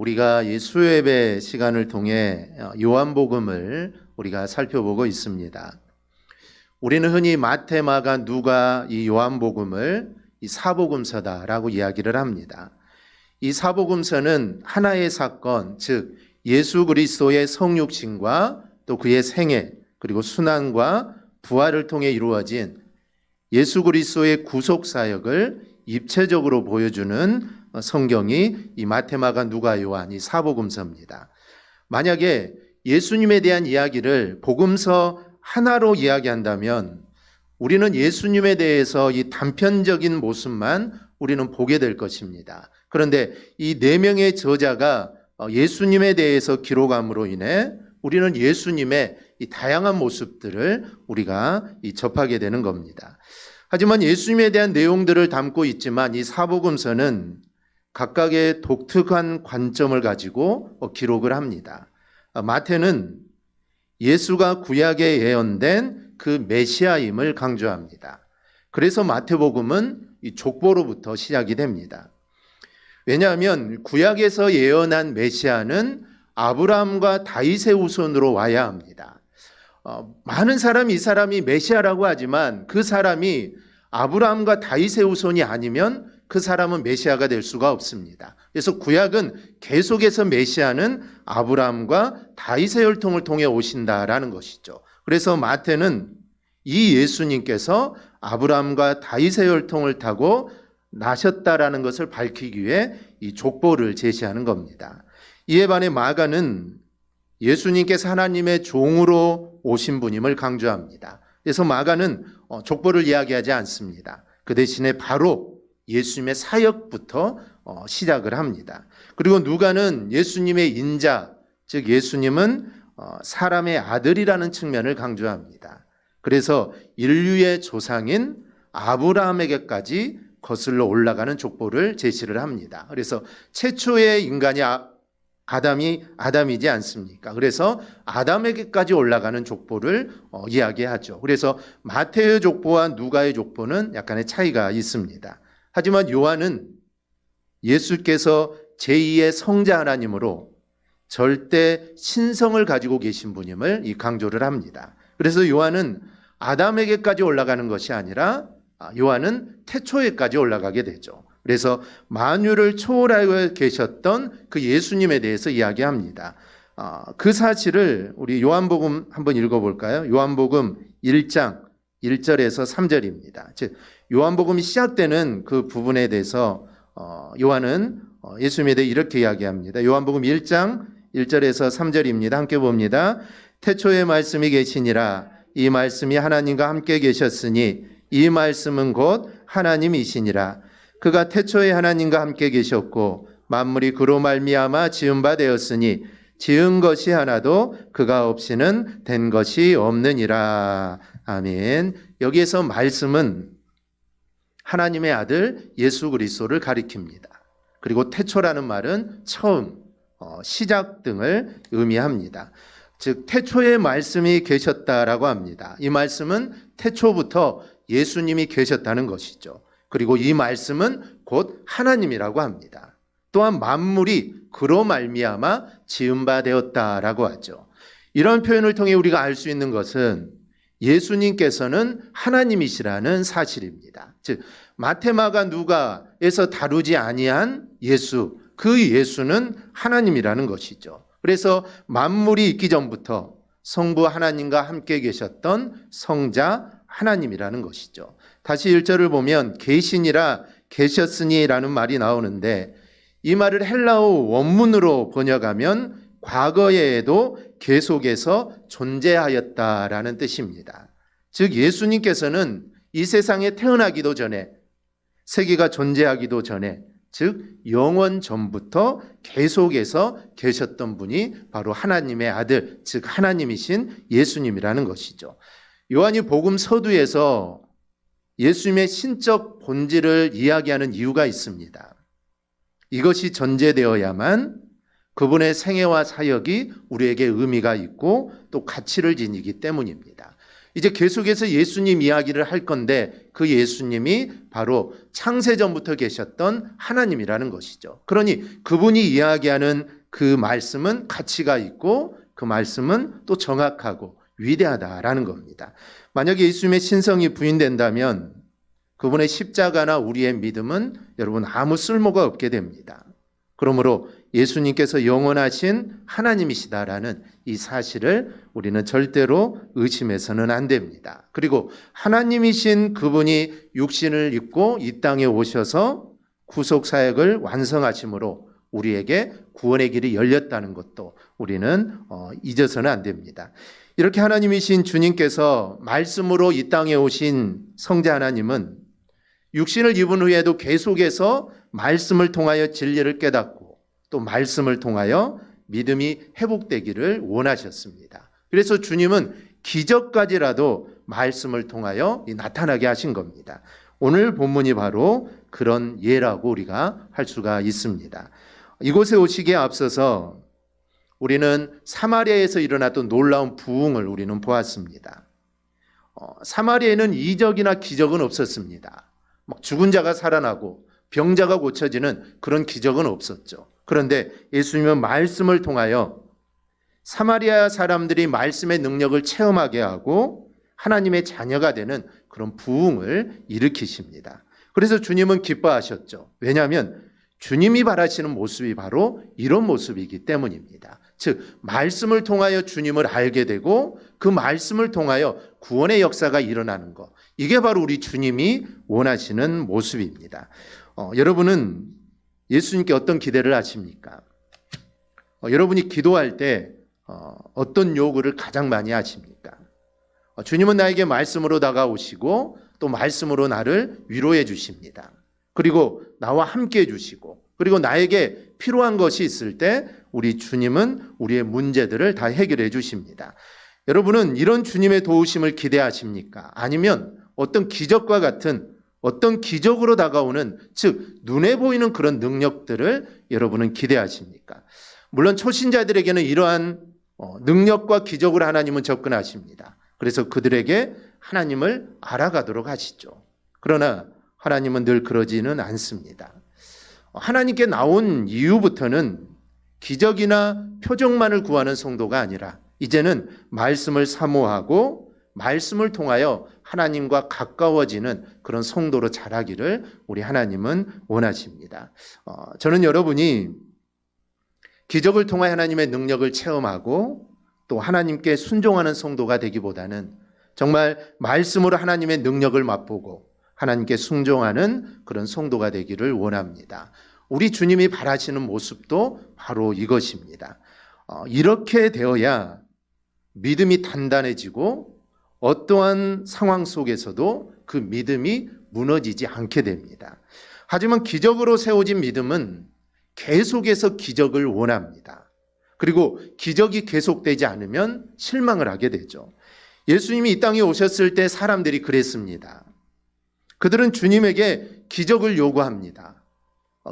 우리가 이 수요예배 시간을 통해 요한복음을 우리가 살펴보고 있습니다. 우리는 흔히 마태, 마가, 누가 이 요한복음을 이 사복음서다라고 이야기를 합니다. 이 사복음서는 하나의 사건, 즉 예수 그리스도의 성육신과 또 그의 생애, 그리고 순환과 부활을 통해 이루어진 예수 그리스도의 구속 사역을 입체적으로 보여주는 성경이 이 마태, 마가, 누가, 요한 이 사복음서입니다. 만약에 예수님에 대한 이야기를 복음서 하나로 이야기한다면 우리는 예수님에 대해서 이 단편적인 모습만 우리는 보게 될 것입니다. 그런데 이 네 명의 저자가 예수님에 대해서 기록함으로 인해 우리는 예수님의 이 다양한 모습들을 우리가 접하게 되는 겁니다. 하지만 예수님에 대한 내용들을 담고 있지만 이 사복음서는 각각의 독특한 관점을 가지고 기록을 합니다. 마태는 예수가 구약에 예언된 그 메시아임을 강조합니다. 그래서 마태복음은 이 족보로부터 시작이 됩니다. 왜냐하면 구약에서 예언한 메시아는 아브라함과 다윗의 후손으로 와야 합니다. 많은 사람이 이 사람이 메시아라고 하지만 그 사람이 아브라함과 다윗의 후손이 아니면 그 사람은 메시아가 될 수가 없습니다. 그래서 구약은 계속해서 메시아는 아브라함과 다윗의 혈통을 통해 오신다라는 것이죠. 그래서 마태는 이 예수님께서 아브라함과 다윗의 혈통을 타고 나셨다라는 것을 밝히기 위해 이 족보를 제시하는 겁니다. 이에 반해 마가는 예수님께서 하나님의 종으로 오신 분임을 강조합니다. 그래서 마가는 족보를 이야기하지 않습니다. 그 대신에 바로 예수님의 사역부터 시작을 합니다. 그리고 누가는 예수님의 인자, 즉 예수님은 사람의 아들이라는 측면을 강조합니다. 그래서 인류의 조상인 아브라함에게까지 거슬러 올라가는 족보를 제시를 합니다. 그래서 최초의 인간이 아담이지 않습니까? 그래서 아담에게까지 올라가는 족보를 이야기하죠. 그래서 마태의 족보와 누가의 족보는 약간의 차이가 있습니다. 하지만 요한은 예수께서 제2의 성자 하나님으로 절대 신성을 가지고 계신 분임을 강조를 합니다. 그래서 요한은 아담에게까지 올라가는 것이 아니라 요한은 태초에까지 올라가게 되죠. 그래서 만유를 초월하고 계셨던 그 예수님에 대해서 이야기합니다. 그 사실을 우리 요한복음 한번 읽어볼까요? 요한복음 1장 1절에서 3절입니다. 즉 요한복음이 시작되는 그 부분에 대해서 요한은 예수님에 대해 이렇게 이야기합니다. 요한복음 1장 1절에서 3절입니다. 함께 봅니다. 태초에 말씀이 계시니라. 이 말씀이 하나님과 함께 계셨으니 이 말씀은 곧 하나님이시니라. 그가 태초에 하나님과 함께 계셨고 만물이 그로 말미암아 지은 바 되었으니 지은 것이 하나도 그가 없이는 된 것이 없느니라. 아멘. 여기에서 말씀은 하나님의 아들 예수 그리스도를 가리킵니다. 그리고 태초라는 말은 처음, 시작 등을 의미합니다. 즉 태초에 말씀이 계셨다라고 합니다. 이 말씀은 태초부터 예수님이 계셨다는 것이죠. 그리고 이 말씀은 곧 하나님이라고 합니다. 또한 만물이 그로 말미암아 지은 바 되었다라고 하죠. 이런 표현을 통해 우리가 알 수 있는 것은 예수님께서는 하나님이시라는 사실입니다. 즉 마태, 마가, 누가에서 다루지 아니한 예수, 그 예수는 하나님이라는 것이죠. 그래서 만물이 있기 전부터 성부 하나님과 함께 계셨던 성자 하나님이라는 것이죠. 다시 1절을 보면 계시니라 계셨으니라는 말이 나오는데 이 말을 헬라어 원문으로 번역하면 과거에도 계속해서 존재하였다라는 뜻입니다. 즉 예수님께서는 이 세상에 태어나기도 전에, 세계가 존재하기도 전에, 즉 영원 전부터 계속해서 계셨던 분이 바로 하나님의 아들, 즉 하나님이신 예수님이라는 것이죠. 요한이 복음 서두에서 예수님의 신적 본질을 이야기하는 이유가 있습니다. 이것이 전제되어야만 그분의 생애와 사역이 우리에게 의미가 있고 또 가치를 지니기 때문입니다. 이제 계속해서 예수님 이야기를 할 건데 그 예수님이 바로 창세전부터 계셨던 하나님이라는 것이죠. 그러니 그분이 이야기하는 그 말씀은 가치가 있고 그 말씀은 또 정확하고 위대하다라는 겁니다. 만약에 예수님의 신성이 부인된다면 그분의 십자가나 우리의 믿음은 여러분 아무 쓸모가 없게 됩니다. 그러므로 예수님께서 영원하신 하나님이시다라는 이 사실을 우리는 절대로 의심해서는 안 됩니다. 그리고 하나님이신 그분이 육신을 입고 이 땅에 오셔서 구속 사역을 완성하심으로 우리에게 구원의 길이 열렸다는 것도 우리는 잊어서는 안 됩니다. 이렇게 하나님이신 주님께서 말씀으로 이 땅에 오신 성자 하나님은 육신을 입은 후에도 계속해서 말씀을 통하여 진리를 깨닫고 또 말씀을 통하여 믿음이 회복되기를 원하셨습니다. 그래서 주님은 기적까지라도 말씀을 통하여 나타나게 하신 겁니다. 오늘 본문이 바로 그런 예라고 우리가 할 수가 있습니다. 이곳에 오시기에 앞서서 우리는 사마리아에서 일어났던 놀라운 부흥을 우리는 보았습니다. 사마리아에는 이적이나 기적은 없었습니다. 막 죽은 자가 살아나고 병자가 고쳐지는 그런 기적은 없었죠. 그런데 예수님은 말씀을 통하여 사마리아 사람들이 말씀의 능력을 체험하게 하고 하나님의 자녀가 되는 그런 부흥을 일으키십니다. 그래서 주님은 기뻐하셨죠. 왜냐하면 주님이 바라시는 모습이 바로 이런 모습이기 때문입니다. 즉 말씀을 통하여 주님을 알게 되고 그 말씀을 통하여 구원의 역사가 일어나는 것, 이게 바로 우리 주님이 원하시는 모습입니다. 여러분은 예수님께 어떤 기대를 하십니까? 여러분이 기도할 때 어떤 요구를 가장 많이 하십니까? 주님은 나에게 말씀으로 다가오시고 또 말씀으로 나를 위로해 주십니다. 그리고 나와 함께 해주시고 그리고 나에게 필요한 것이 있을 때 우리 주님은 우리의 문제들을 다 해결해 주십니다. 여러분은 이런 주님의 도우심을 기대하십니까? 아니면 어떤 기적과 같은 어떤 기적으로 다가오는 즉 눈에 보이는 그런 능력들을 여러분은 기대하십니까? 물론 초신자들에게는 이러한 능력과 기적으로 하나님은 접근하십니다. 그래서 그들에게 하나님을 알아가도록 하시죠. 그러나 하나님은 늘 그러지는 않습니다. 하나님께 나온 이후부터는 기적이나 표적만을 구하는 성도가 아니라 이제는 말씀을 사모하고 말씀을 통하여 하나님과 가까워지는 그런 성도로 자라기를 우리 하나님은 원하십니다. 저는 여러분이 기적을 통해 하나님의 능력을 체험하고 또 하나님께 순종하는 성도가 되기보다는 정말 말씀으로 하나님의 능력을 맛보고 하나님께 순종하는 그런 성도가 되기를 원합니다. 우리 주님이 바라시는 모습도 바로 이것입니다. 이렇게 되어야 믿음이 단단해지고 어떠한 상황 속에서도 그 믿음이 무너지지 않게 됩니다. 하지만 기적으로 세워진 믿음은 계속해서 기적을 원합니다. 그리고 기적이 계속되지 않으면 실망을 하게 되죠. 예수님이 이 땅에 오셨을 때 사람들이 그랬습니다. 그들은 주님에게 기적을 요구합니다.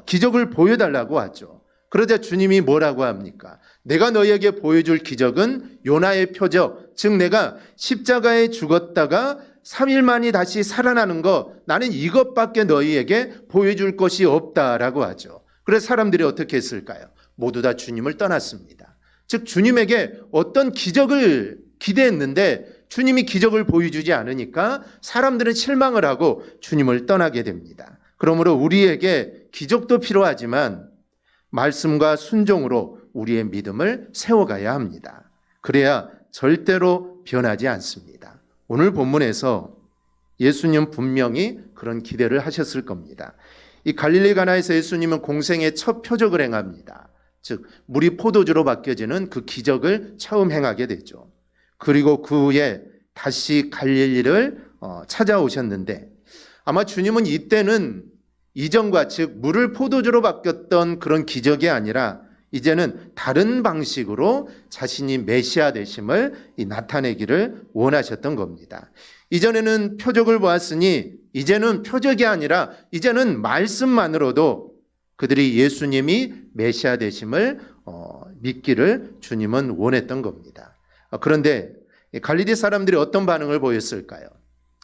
기적을 보여달라고 하죠. 그러자 주님이 뭐라고 합니까? 내가 너희에게 보여줄 기적은 요나의 표적, 즉 내가 십자가에 죽었다가 3일 만에 다시 살아나는 거, 나는 이것밖에 너희에게 보여줄 것이 없다라고 하죠. 그래서 사람들이 어떻게 했을까요? 모두 다 주님을 떠났습니다. 즉 주님에게 어떤 기적을 기대했는데 주님이 기적을 보여주지 않으니까 사람들은 실망을 하고 주님을 떠나게 됩니다. 그러므로 우리에게 기적도 필요하지만 말씀과 순종으로 우리의 믿음을 세워가야 합니다. 그래야 절대로 변하지 않습니다. 오늘 본문에서 예수님 분명히 그런 기대를 하셨을 겁니다. 이 갈릴리 가나에서 예수님은 공생의 첫 표적을 행합니다. 즉 물이 포도주로 바뀌어지는 그 기적을 처음 행하게 되죠. 그리고 그 후에 다시 갈릴리를 찾아오셨는데 아마 주님은 이때는 이전과 즉 물을 포도주로 바뀌었던 그런 기적이 아니라 이제는 다른 방식으로 자신이 메시아 되심을 나타내기를 원하셨던 겁니다. 이전에는 표적을 보았으니 이제는 표적이 아니라 이제는 말씀만으로도 그들이 예수님이 메시아 되심을 믿기를 주님은 원했던 겁니다. 그런데 갈릴리 사람들이 어떤 반응을 보였을까요?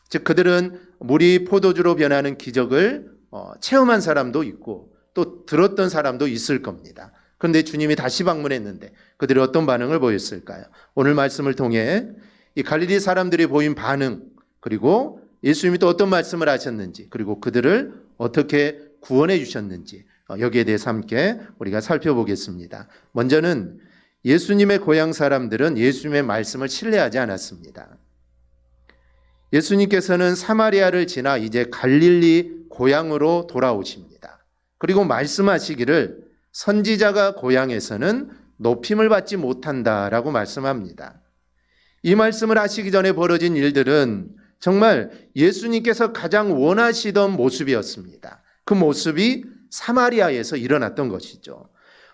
즉 그들은 물이 포도주로 변하는 기적을 체험한 사람도 있고 또 들었던 사람도 있을 겁니다. 그런데 주님이 다시 방문했는데 그들이 어떤 반응을 보였을까요? 오늘 말씀을 통해 이 갈릴리 사람들이 보인 반응, 그리고 예수님이 또 어떤 말씀을 하셨는지, 그리고 그들을 어떻게 구원해 주셨는지 여기에 대해서 함께 우리가 살펴보겠습니다. 먼저는 예수님의 고향 사람들은 예수님의 말씀을 신뢰하지 않았습니다. 예수님께서는 사마리아를 지나 이제 갈릴리 고향으로 돌아오십니다. 그리고 말씀하시기를 선지자가 고향에서는 높임을 받지 못한다라고 말씀합니다. 이 말씀을 하시기 전에 벌어진 일들은 정말 예수님께서 가장 원하시던 모습이었습니다. 그 모습이 사마리아에서 일어났던 것이죠.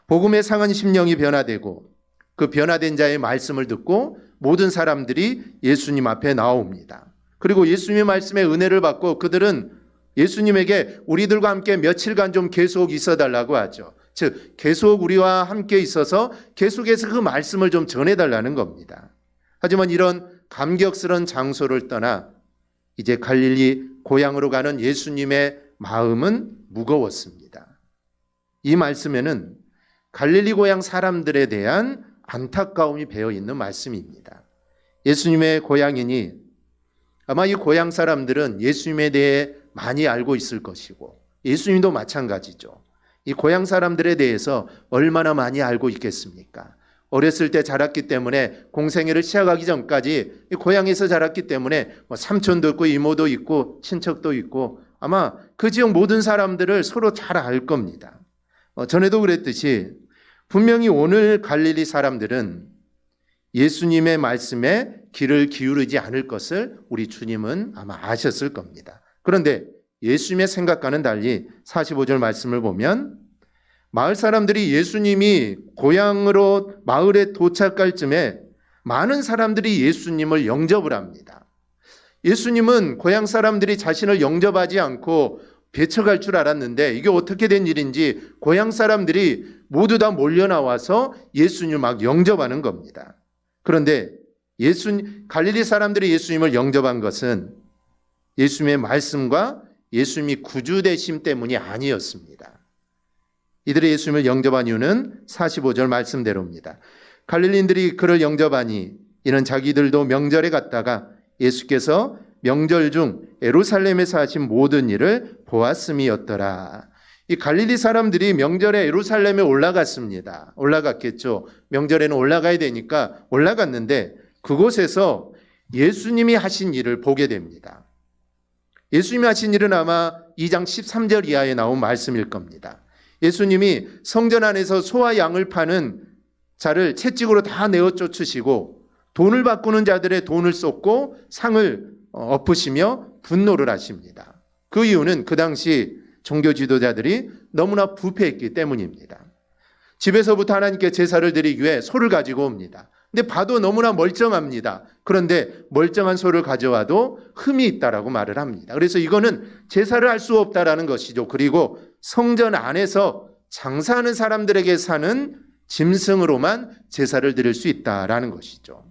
복음의 상한 심령이 변화되고 그 변화된 자의 말씀을 듣고 모든 사람들이 예수님 앞에 나옵니다. 그리고 예수님의 말씀에 은혜를 받고 그들은 예수님에게 우리들과 함께 며칠간 좀 계속 있어달라고 하죠. 즉 계속 우리와 함께 있어서 계속해서 그 말씀을 좀 전해달라는 겁니다. 하지만 이런 감격스러운 장소를 떠나 이제 갈릴리 고향으로 가는 예수님의 마음은 무거웠습니다. 이 말씀에는 갈릴리 고향 사람들에 대한 안타까움이 배어 있는 말씀입니다. 예수님의 고향이니 아마 이 고향 사람들은 예수님에 대해 많이 알고 있을 것이고 예수님도 마찬가지죠. 이 고향 사람들에 대해서 얼마나 많이 알고 있겠습니까? 어렸을 때 자랐기 때문에 공생애를 시작하기 전까지 이 고향에서 자랐기 때문에 삼촌도 있고 이모도 있고 친척도 있고 아마 그 지역 모든 사람들을 서로 잘 알 겁니다. 전에도 그랬듯이 분명히 오늘 갈릴리 사람들은 예수님의 말씀에 귀를 기울이지 않을 것을 우리 주님은 아마 아셨을 겁니다. 그런데 예수님의 생각과는 달리 45절 말씀을 보면 마을 사람들이 예수님이 고향으로 마을에 도착할 쯤에 많은 사람들이 예수님을 영접을 합니다. 예수님은 고향 사람들이 자신을 영접하지 않고 배척할 줄 알았는데 이게 어떻게 된 일인지 고향 사람들이 모두 다 몰려 나와서 예수님을 막 영접하는 겁니다. 그런데 갈릴리 사람들이 예수님을 영접한 것은 예수님의 말씀과 예수님이 구주 되심 때문이 아니었습니다. 이들이 예수님을 영접한 이유는 45절 말씀대로입니다. 갈릴리인들이 그를 영접하니 이는 자기들도 명절에 갔다가 예수께서 명절 중 예루살렘에서 하신 모든 일을 보았음이었더라. 이 갈릴리 사람들이 명절에 예루살렘에 올라갔습니다. 올라갔겠죠. 명절에는 올라가야 되니까 올라갔는데 그곳에서 예수님이 하신 일을 보게 됩니다. 예수님이 하신 일은 아마 2장 13절 이하에 나온 말씀일 겁니다. 예수님이 성전 안에서 소와 양을 파는 자를 채찍으로 다 내어 쫓으시고 돈을 바꾸는 자들의 돈을 쏟고 상을 엎으시며 분노를 하십니다. 그 이유는 그 당시 종교 지도자들이 너무나 부패했기 때문입니다. 집에서부터 하나님께 제사를 드리기 위해 소를 가지고 옵니다. 근데 봐도 너무나 멀쩡합니다. 그런데 멀쩡한 소를 가져와도 흠이 있다라고 말을 합니다. 그래서 이거는 제사를 할 수 없다라는 것이죠. 그리고 성전 안에서 장사하는 사람들에게 사는 짐승으로만 제사를 드릴 수 있다라는 것이죠.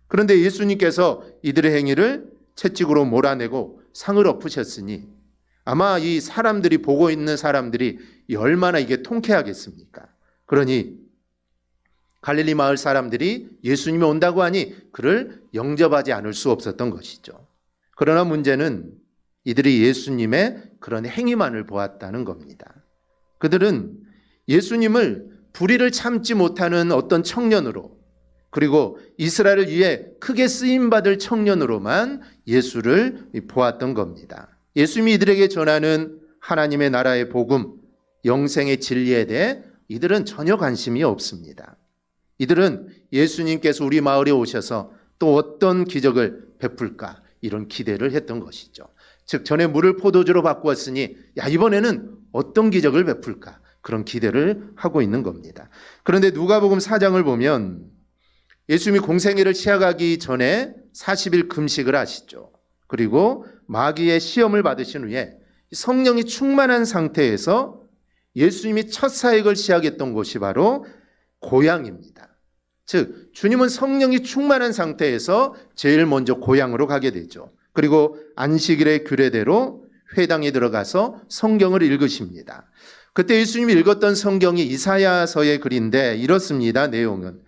그런데 예수님께서 이들의 행위를 채찍으로 몰아내고 상을 엎으셨으니 아마 이 사람들이 보고 있는 사람들이 얼마나 이게 통쾌하겠습니까? 그러니 갈릴리 마을 사람들이 예수님이 온다고 하니 그를 영접하지 않을 수 없었던 것이죠. 그러나 문제는 이들이 예수님의 그런 행위만을 보았다는 겁니다. 그들은 예수님을 불의를 참지 못하는 어떤 청년으로 그리고 이스라엘을 위해 크게 쓰임받을 청년으로만 예수를 보았던 겁니다. 예수님이 이들에게 전하는 하나님의 나라의 복음, 영생의 진리에 대해 이들은 전혀 관심이 없습니다. 이들은 예수님께서 우리 마을에 오셔서 또 어떤 기적을 베풀까 이런 기대를 했던 것이죠. 즉 전에 물을 포도주로 바꾸었으니 이번에는 어떤 기적을 베풀까 그런 기대를 하고 있는 겁니다. 그런데 누가복음 4장을 보면 예수님이 공생애를 시작하기 전에 40일 금식을 하시죠. 그리고 마귀의 시험을 받으신 후에 성령이 충만한 상태에서 예수님이 첫 사역을 시작했던 곳이 바로 고향입니다. 즉 주님은 성령이 충만한 상태에서 제일 먼저 고향으로 가게 되죠. 그리고 안식일의 규례대로 회당에 들어가서 성경을 읽으십니다. 그때 예수님이 읽었던 성경이 이사야서의 글인데 이렇습니다. 내용은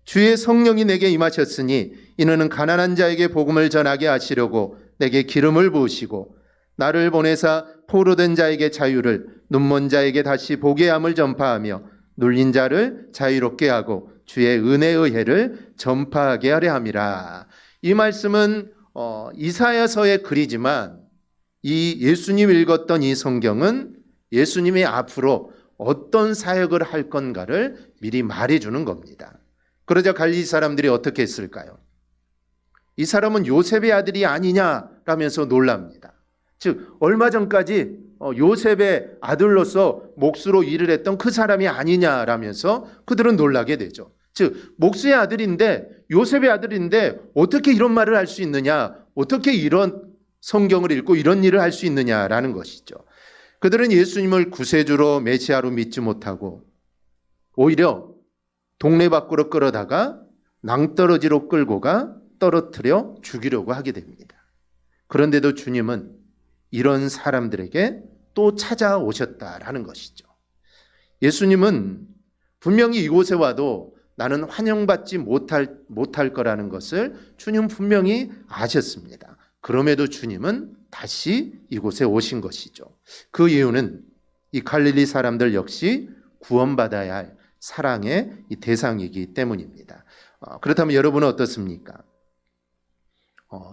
주의 성령이 내게 임하셨으니 이는 가난한 자에게 복음을 전하게 하시려고 내게 기름을 부으시고 나를 보내사 포로된 자에게 자유를 눈먼 자에게 다시 보게 함을 전파하며 눌린 자를 자유롭게 하고 주의 은혜의 해를 전파하게 하려 함이라. 이 말씀은 이사야서의 글이지만 이 예수님 읽었던 이 성경은 예수님이 앞으로 어떤 사역을 할 건가를 미리 말해주는 겁니다. 그러자 갈릴리 사람들이 어떻게 했을까요? 이 사람은 요셉의 아들이 아니냐라면서 놀랍니다. 즉 얼마 전까지 요셉의 아들로서 몫으로 일을 했던 그 사람이 아니냐라면서 그들은 놀라게 되죠. 즉 목수의 아들인데 요셉의 아들인데 어떻게 이런 말을 할 수 있느냐, 어떻게 이런 성경을 읽고 이런 일을 할 수 있느냐라는 것이죠. 그들은 예수님을 구세주로 메시아로 믿지 못하고 오히려 동네 밖으로 끌어다가 낭떠러지로 끌고 가 떨어뜨려 죽이려고 하게 됩니다. 그런데도 주님은 이런 사람들에게 또 찾아오셨다라는 것이죠. 예수님은 분명히 이곳에 와도 나는 환영받지 못할 거라는 것을 주님 분명히 아셨습니다. 그럼에도 주님은 다시 이곳에 오신 것이죠. 그 이유는 이 갈릴리 사람들 역시 구원받아야 할 사랑의 이 대상이기 때문입니다. 그렇다면 여러분은 어떻습니까?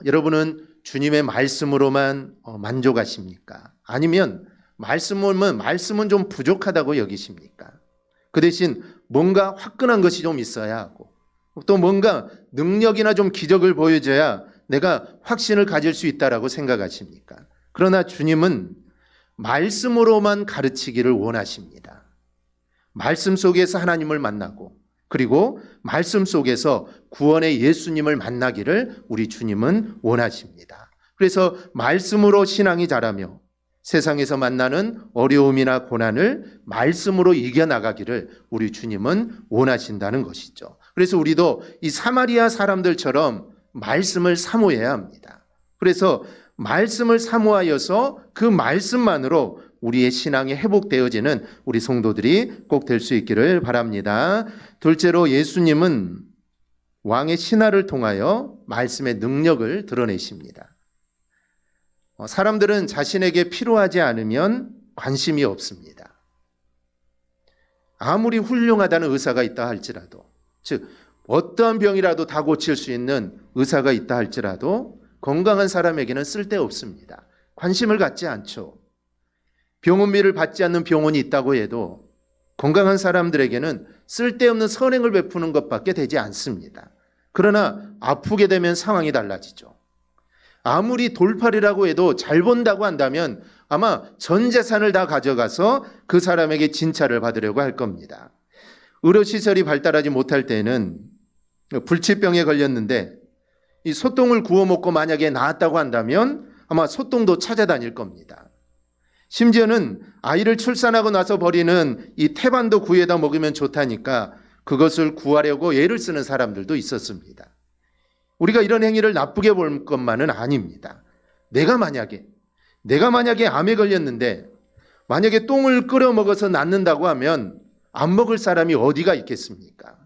여러분은 주님의 말씀으로만 만족하십니까? 아니면 말씀은 좀 부족하다고 여기십니까? 그 대신 뭔가 화끈한 것이 좀 있어야 하고 또 뭔가 능력이나 좀 기적을 보여줘야 내가 확신을 가질 수 있다라고 생각하십니까? 그러나 주님은 말씀으로만 가르치기를 원하십니다. 말씀 속에서 하나님을 만나고 그리고 말씀 속에서 구원의 예수님을 만나기를 우리 주님은 원하십니다. 그래서 말씀으로 신앙이 자라며 세상에서 만나는 어려움이나 고난을 말씀으로 이겨나가기를 우리 주님은 원하신다는 것이죠. 그래서 우리도 이 사마리아 사람들처럼 말씀을 사모해야 합니다. 그래서 말씀을 사모하여서 그 말씀만으로 우리의 신앙이 회복되어지는 우리 성도들이 꼭 될 수 있기를 바랍니다. 둘째로 예수님은 왕의 신하를 통하여 말씀의 능력을 드러내십니다. 사람들은 자신에게 필요하지 않으면 관심이 없습니다. 아무리 훌륭하다는 의사가 있다 할지라도, 즉 어떠한 병이라도 다 고칠 수 있는 의사가 있다 할지라도 건강한 사람에게는 쓸데없습니다. 관심을 갖지 않죠. 병원비를 받지 않는 병원이 있다고 해도 건강한 사람들에게는 쓸데없는 선행을 베푸는 것밖에 되지 않습니다. 그러나 아프게 되면 상황이 달라지죠. 아무리 돌팔이라고 해도 잘 본다고 한다면 아마 전 재산을 다 가져가서 그 사람에게 진찰을 받으려고 할 겁니다. 의료시설이 발달하지 못할 때에는 불치병에 걸렸는데 이 소똥을 구워 먹고 만약에 나았다고 한다면 아마 소똥도 찾아다닐 겁니다. 심지어는 아이를 출산하고 나서 버리는 이 태반도 구해다 먹으면 좋다니까 그것을 구하려고 애를 쓰는 사람들도 있었습니다. 우리가 이런 행위를 나쁘게 볼 것만은 아닙니다. 내가 만약에 암에 걸렸는데 만약에 똥을 끓여 먹어서 낫는다고 하면 안 먹을 사람이 어디가 있겠습니까?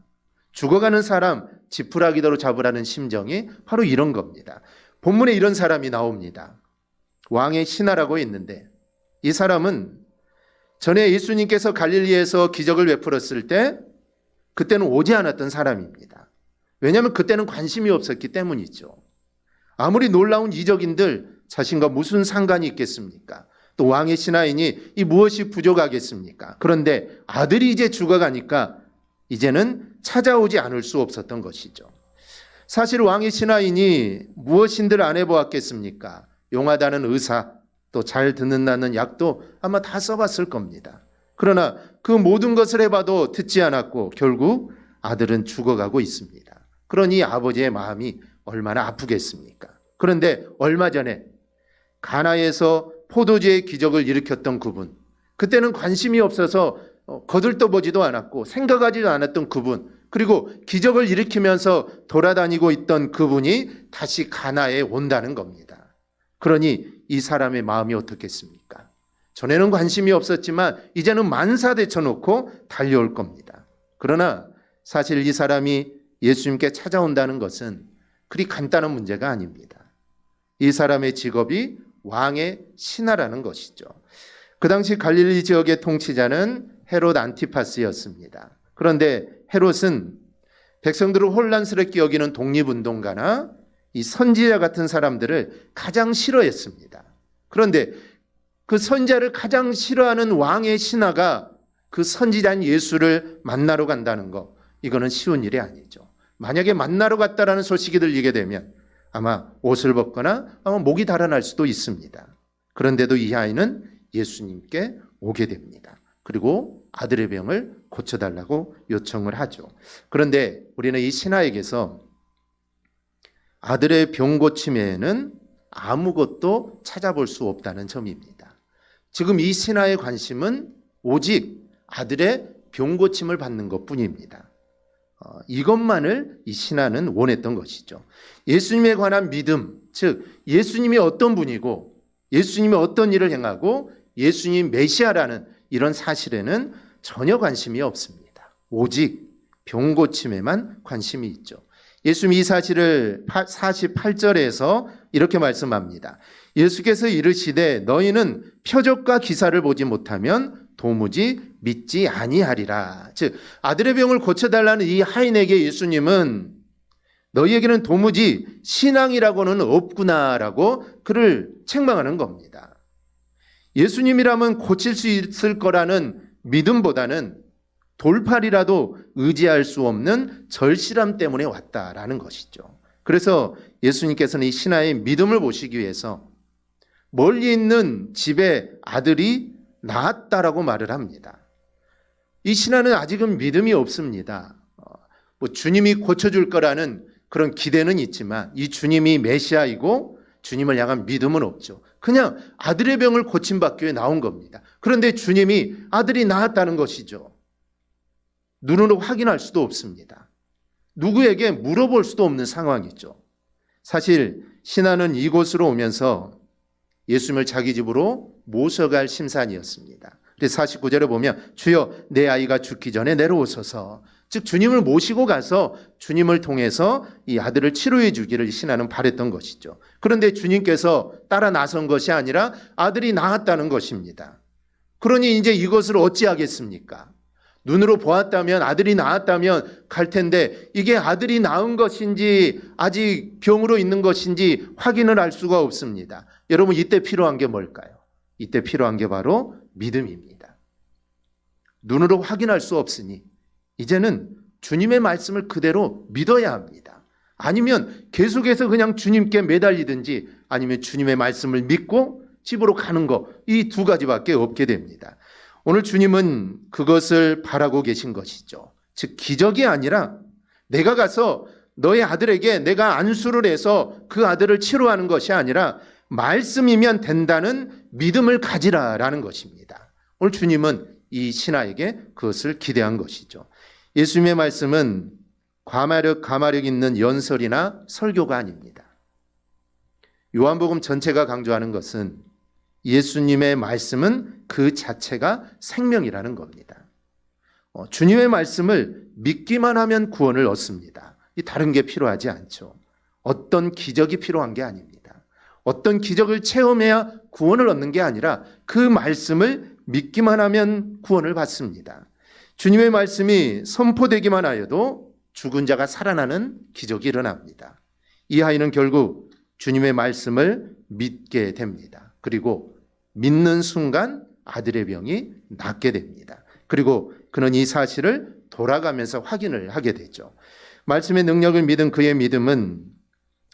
죽어가는 사람 지푸라기대로 잡으라는 심정이 바로 이런 겁니다. 본문에 이런 사람이 나옵니다. 왕의 신하라고 있는데 이 사람은 전에 예수님께서 갈릴리에서 기적을 베풀었을 때 그때는 오지 않았던 사람입니다. 왜냐하면 그때는 관심이 없었기 때문이죠. 아무리 놀라운 이적인들 자신과 무슨 상관이 있겠습니까? 또 왕의 신하이니 이 무엇이 부족하겠습니까? 그런데 아들이 이제 죽어가니까 이제는 찾아오지 않을 수 없었던 것이죠. 사실 왕의 신하이니 무엇인들 안 해보았겠습니까? 용하다는 의사, 또 잘 듣는다는 약도 아마 다 써봤을 겁니다. 그러나 그 모든 것을 해봐도 듣지 않았고 결국 아들은 죽어가고 있습니다. 그러니 아버지의 마음이 얼마나 아프겠습니까? 그런데 얼마 전에 가나에서 포도주의 기적을 일으켰던 그분, 그때는 관심이 없어서 거들떠보지도 않았고 생각하지도 않았던 그분, 그리고 기적을 일으키면서 돌아다니고 있던 그분이 다시 가나에 온다는 겁니다. 그러니 이 사람의 마음이 어떻겠습니까? 전에는 관심이 없었지만 이제는 만사대쳐 놓고 달려올 겁니다. 그러나 사실 이 사람이 예수님께 찾아온다는 것은 그리 간단한 문제가 아닙니다. 이 사람의 직업이 왕의 신하라는 것이죠. 그 당시 갈릴리 지역의 통치자는 헤롯 안티파스였습니다. 그런데 헤롯은 백성들을 혼란스럽게 여기는 독립운동가나 이 선지자 같은 사람들을 가장 싫어했습니다. 그런데 그 선지자를 가장 싫어하는 왕의 신하가 그 선지자인 예수를 만나러 간다는 거, 이거는 쉬운 일이 아니죠. 만약에 만나러 갔다라는 소식이 들리게 되면 아마 옷을 벗거나 아마 목이 달아날 수도 있습니다. 그런데도 이 아이는 예수님께 오게 됩니다. 그리고 아들의 병을 고쳐달라고 요청을 하죠. 그런데 우리는 이 신하에게서 아들의 병 고침에는 아무것도 찾아볼 수 없다는 점입니다. 지금 이 신하의 관심은 오직 아들의 병 고침을 받는 것뿐입니다. 이것만을 이 신하는 원했던 것이죠. 예수님에 관한 믿음, 즉 예수님이 어떤 분이고 예수님이 어떤 일을 행하고 예수님 메시아라는 이런 사실에는 전혀 관심이 없습니다. 오직 병 고침에만 관심이 있죠. 예수님이 이 사실을 48절에서 이렇게 말씀합니다. 예수께서 이르시되 너희는 표적과 기사를 보지 못하면 도무지 믿지 아니하리라. 즉 아들의 병을 고쳐달라는 이 하인에게 예수님은 너희에게는 도무지 신앙이라고는 없구나라고 그를 책망하는 겁니다. 예수님이라면 고칠 수 있을 거라는 믿음보다는 돌팔이라도 의지할 수 없는 절실함 때문에 왔다라는 것이죠. 그래서 예수님께서는 이 신하의 믿음을 보시기 위해서 멀리 있는 집에 아들이 낳았다라고 말을 합니다. 이 신하는 아직은 믿음이 없습니다. 주님이 고쳐줄 거라는 그런 기대는 있지만 이 주님이 메시아이고 주님을 향한 믿음은 없죠. 그냥 아들의 병을 고침받기 위해 나온 겁니다. 그런데 주님이 아들이 낳았다는 것이죠. 눈으로 확인할 수도 없습니다. 누구에게 물어볼 수도 없는 상황이죠. 사실 신하는 이곳으로 오면서 예수님을 자기 집으로 모셔갈 심산이었습니다. 그래서 49절에 보면 주여 내 아이가 죽기 전에 내려오소서. 즉 주님을 모시고 가서 주님을 통해서 이 아들을 치료해 주기를 신하는 바랬던 것이죠. 그런데 주님께서 따라 나선 것이 아니라 아들이 낳았다는 것입니다. 그러니 이제 이것을 어찌하겠습니까? 눈으로 보았다면 아들이 낳았다면 갈 텐데 이게 아들이 낳은 것인지 아직 병으로 있는 것인지 확인을 할 수가 없습니다. 여러분 이때 필요한 게 뭘까요? 이때 필요한 게 바로 믿음입니다. 눈으로 확인할 수 없으니 이제는 주님의 말씀을 그대로 믿어야 합니다. 아니면 계속해서 그냥 주님께 매달리든지 아니면 주님의 말씀을 믿고 집으로 가는 거, 이 두 가지밖에 없게 됩니다. 오늘 주님은 그것을 바라고 계신 것이죠. 즉 기적이 아니라 내가 가서 너의 아들에게 내가 안수를 해서 그 아들을 치료하는 것이 아니라 말씀이면 된다는 믿음을 가지라라는 것입니다. 오늘 주님은 이 신하에게 그것을 기대한 것이죠. 예수님의 말씀은 가마력 있는 연설이나 설교가 아닙니다. 요한복음 전체가 강조하는 것은 예수님의 말씀은 그 자체가 생명이라는 겁니다. 주님의 말씀을 믿기만 하면 구원을 얻습니다. 다른 게 필요하지 않죠. 어떤 기적이 필요한 게 아닙니다. 어떤 기적을 체험해야 구원을 얻는 게 아니라 그 말씀을 믿기만 하면 구원을 받습니다. 주님의 말씀이 선포되기만 하여도 죽은 자가 살아나는 기적이 일어납니다. 이 아이는 결국 주님의 말씀을 믿게 됩니다. 그리고 믿는 순간 아들의 병이 낫게 됩니다. 그리고 그는 이 사실을 돌아가면서 확인을 하게 되죠. 말씀의 능력을 믿은 그의 믿음은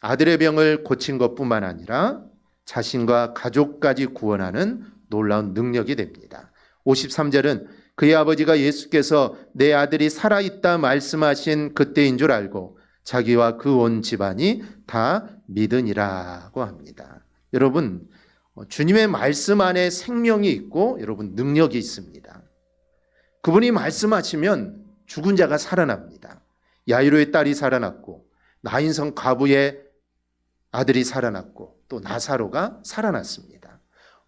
아들의 병을 고친 것뿐만 아니라 자신과 가족까지 구원하는 놀라운 능력이 됩니다. 53절은 그의 아버지가 예수께서 내 아들이 살아있다 말씀하신 그때인 줄 알고 자기와 그 온 집안이 다 믿으니라고 합니다. 여러분, 주님의 말씀 안에 생명이 있고 여러분 능력이 있습니다. 그분이 말씀하시면 죽은 자가 살아납니다. 야이로의 딸이 살아났고 나인성 과부의 아들이 살아났고 또 나사로가 살아났습니다.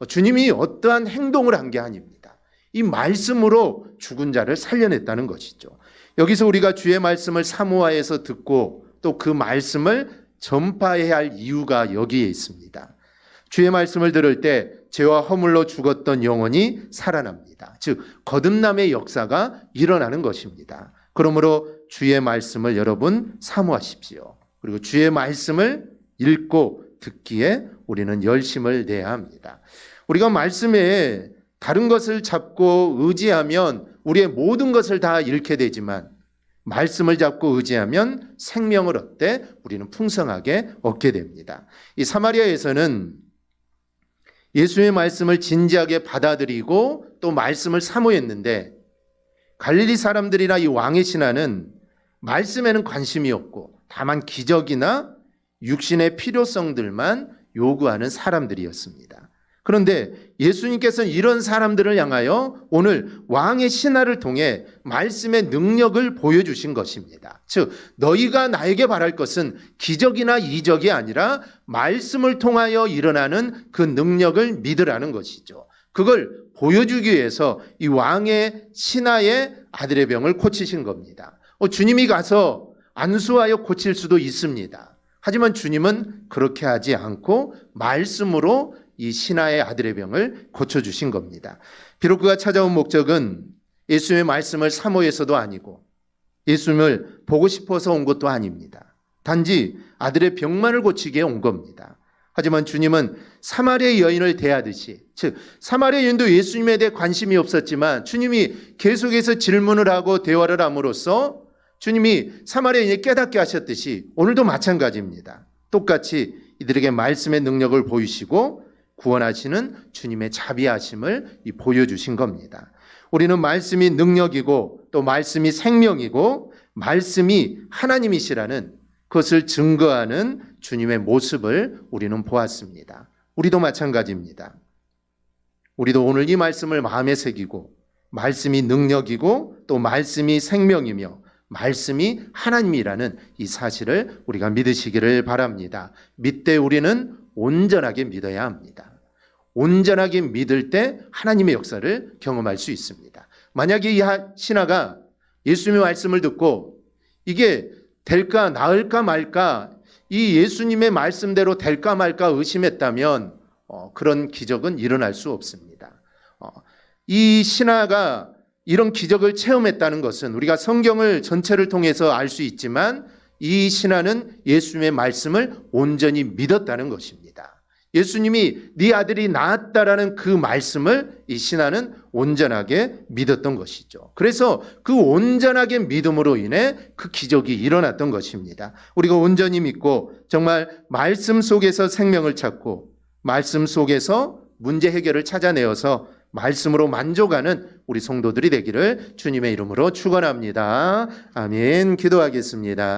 주님이 어떠한 행동을 한 게 아닙니다. 이 말씀으로 죽은 자를 살려냈다는 것이죠. 여기서 우리가 주의 말씀을 사모하여서 듣고 또 그 말씀을 전파해야 할 이유가 여기에 있습니다. 주의 말씀을 들을 때 죄와 허물로 죽었던 영혼이 살아납니다. 즉 거듭남의 역사가 일어나는 것입니다. 그러므로 주의 말씀을 여러분 사모하십시오. 그리고 주의 말씀을 읽고 듣기에 우리는 열심을 내야 합니다. 우리가 말씀에 다른 것을 잡고 의지하면 우리의 모든 것을 다 잃게 되지만 말씀을 잡고 의지하면 생명을 얻되 우리는 풍성하게 얻게 됩니다. 이 사마리아에서는 예수의 말씀을 진지하게 받아들이고 또 말씀을 사모했는데 갈릴리 사람들이나 이 왕의 신하는 말씀에는 관심이 없고 다만 기적이나 육신의 필요성들만 요구하는 사람들이었습니다. 그런데 예수님께서는 이런 사람들을 향하여 오늘 왕의 신하를 통해 말씀의 능력을 보여주신 것입니다. 즉 너희가 나에게 바랄 것은 기적이나 이적이 아니라 말씀을 통하여 일어나는 그 능력을 믿으라는 것이죠. 그걸 보여주기 위해서 이 왕의 신하의 아들의 병을 고치신 겁니다. 주님이 가서 안수하여 고칠 수도 있습니다. 하지만 주님은 그렇게 하지 않고 말씀으로 이 신하의 아들의 병을 고쳐주신 겁니다. 비록 그가 찾아온 목적은 예수님의 말씀을 사모해서도 아니고 예수님을 보고 싶어서 온 것도 아닙니다. 단지 아들의 병만을 고치기에 온 겁니다. 하지만 주님은 사마리아 여인을 대하듯이, 즉 사마리아 여인도 예수님에 대해 관심이 없었지만 주님이 계속해서 질문을 하고 대화를 함으로써 주님이 사마리아 여인을 깨닫게 하셨듯이 오늘도 마찬가지입니다. 똑같이 이들에게 말씀의 능력을 보이시고 구원하시는 주님의 자비하심을 보여주신 겁니다. 우리는 말씀이 능력이고 또 말씀이 생명이고 말씀이 하나님이시라는 그것을 증거하는 주님의 모습을 우리는 보았습니다. 우리도 마찬가지입니다. 우리도 오늘 이 말씀을 마음에 새기고 말씀이 능력이고 또 말씀이 생명이며 말씀이 하나님이라는 이 사실을 우리가 믿으시기를 바랍니다. 믿되 우리는 온전하게 믿어야 합니다. 온전하게 믿을 때 하나님의 역사를 경험할 수 있습니다. 만약에 이 신하가 예수님의 말씀을 듣고 이게 될까 나을까 말까 이 예수님의 말씀대로 될까 말까 의심했다면 그런 기적은 일어날 수 없습니다. 이 신하가 이런 기적을 체험했다는 것은 우리가 성경을 전체를 통해서 알 수 있지만 이 신하는 예수님의 말씀을 온전히 믿었다는 것입니다. 예수님이 네 아들이 나았다라는 그 말씀을 이 신하는 온전하게 믿었던 것이죠. 그래서 그 온전하게 믿음으로 인해 그 기적이 일어났던 것입니다. 우리가 온전히 믿고 정말 말씀 속에서 생명을 찾고 말씀 속에서 문제 해결을 찾아내어서 말씀으로 만족하는 우리 성도들이 되기를 주님의 이름으로 축원합니다. 아멘. 기도하겠습니다.